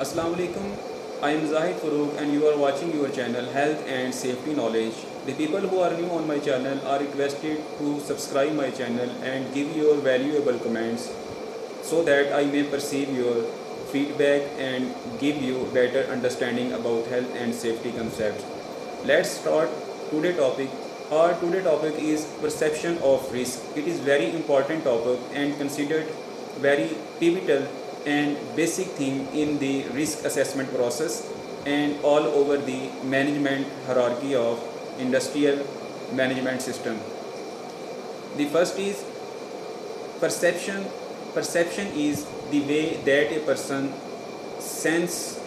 Assalamu alaikum. I am Zahid Farooq and you are watching your channel Health and Safety Knowledge. The people who are new on my channel are requested to subscribe my channel and give your valuable comments so that I may perceive your feedback and give you better understanding about health and safety concepts. Let's start today's topic. Our today topic is perception of risk. It is very important topic and considered very pivotal and basic thing in the risk assessment process and all over the management hierarchy of industrial management system. The first is perception. Perception is the way that a person sense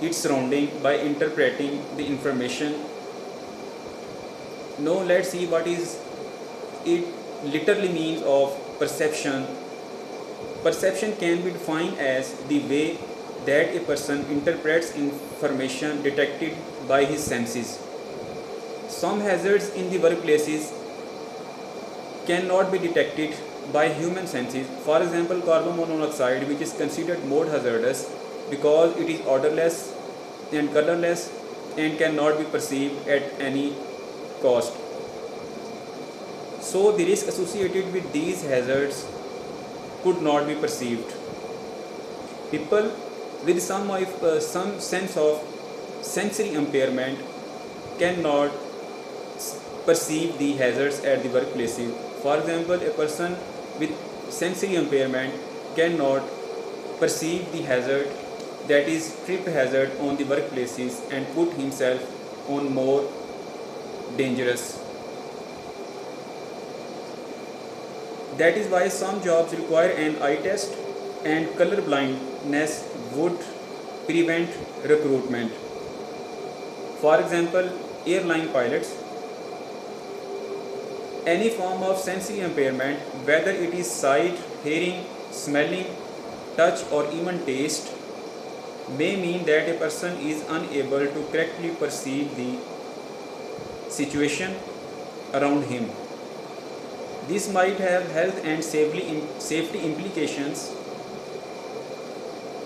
its surrounding by interpreting the information. Now let's see what is it literally means of perception. Perception can be defined as the way that a person interprets information detected by his senses. Some hazards in the workplaces cannot be detected by human senses. For example, carbon monoxide, which is considered more hazardous because it is odorless and colorless and cannot be perceived at any cost. So the risk associated with these hazards could not be perceived. People with some sense of sensory impairment cannot perceive the hazards at the workplaces. For example, a person with sensory impairment cannot perceive the hazard, that is trip hazard, on the workplaces and put himself on more dangerous. That is why some jobs require an eye test and color blindness would prevent recruitment. For example, airline pilots. Any form of sensory impairment, whether it is sight, hearing, smelling, touch or even taste, may mean that a person is unable to correctly perceive the situation around him. This might have health and safety implications.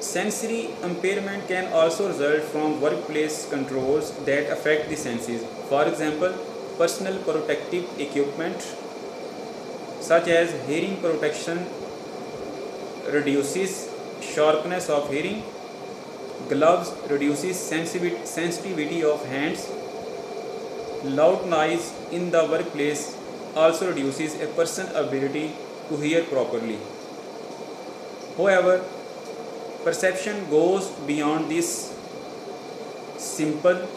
Sensory impairment can also result from workplace controls that affect the senses. For example, personal protective equipment such as hearing protection reduces sharpness of hearing, gloves reduces sensitivity of hands, loud noise in the workplace also reduces a person's ability to hear properly. However, perception goes beyond this simple,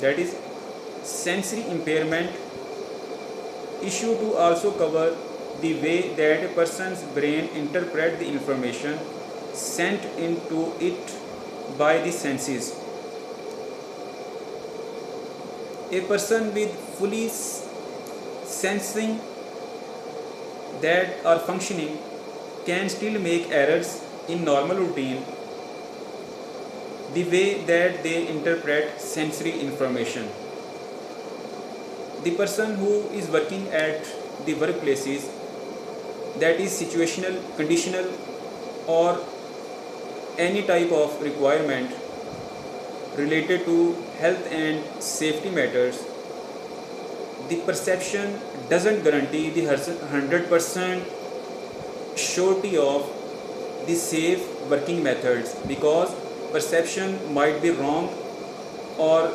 that is sensory impairment issue, to also cover the way that a person's brain interprets the information sent into it by the senses. A person with fully sensing that are functioning can still make errors in normal routine, the way that they interpret sensory information. The person who is working at the workplaces, that is situational, conditional or any type of requirement related to health and safety matters, the perception doesn't guarantee the 100% surety of the safe working methods, because perception might be wrong or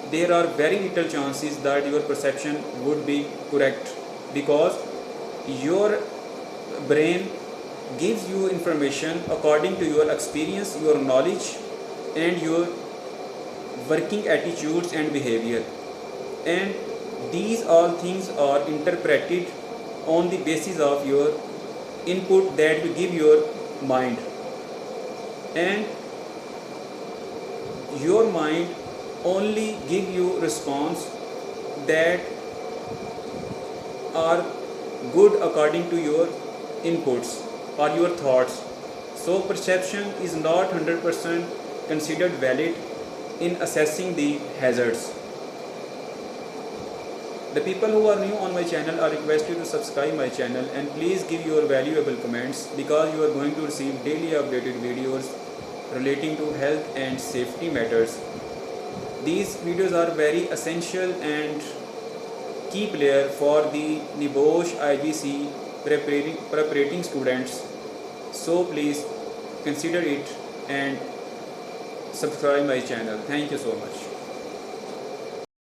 there are very little chances that your perception would be correct, because your brain gives you information according to your experience, your knowledge and your working attitudes and behavior, and these all things are interpreted on the basis of your input that you give your mind, and your mind only give you response that are good according to your inputs or your thoughts. So perception is not 100% considered valid in assessing the hazards. The people who are new on my channel are requested to subscribe my channel and please give your valuable comments, because you are going to receive daily updated videos relating to health and safety matters. These videos are very essential and key player for the NIBOSH IGC preparing students. So please consider it and subscribe my channel. Thank you so much.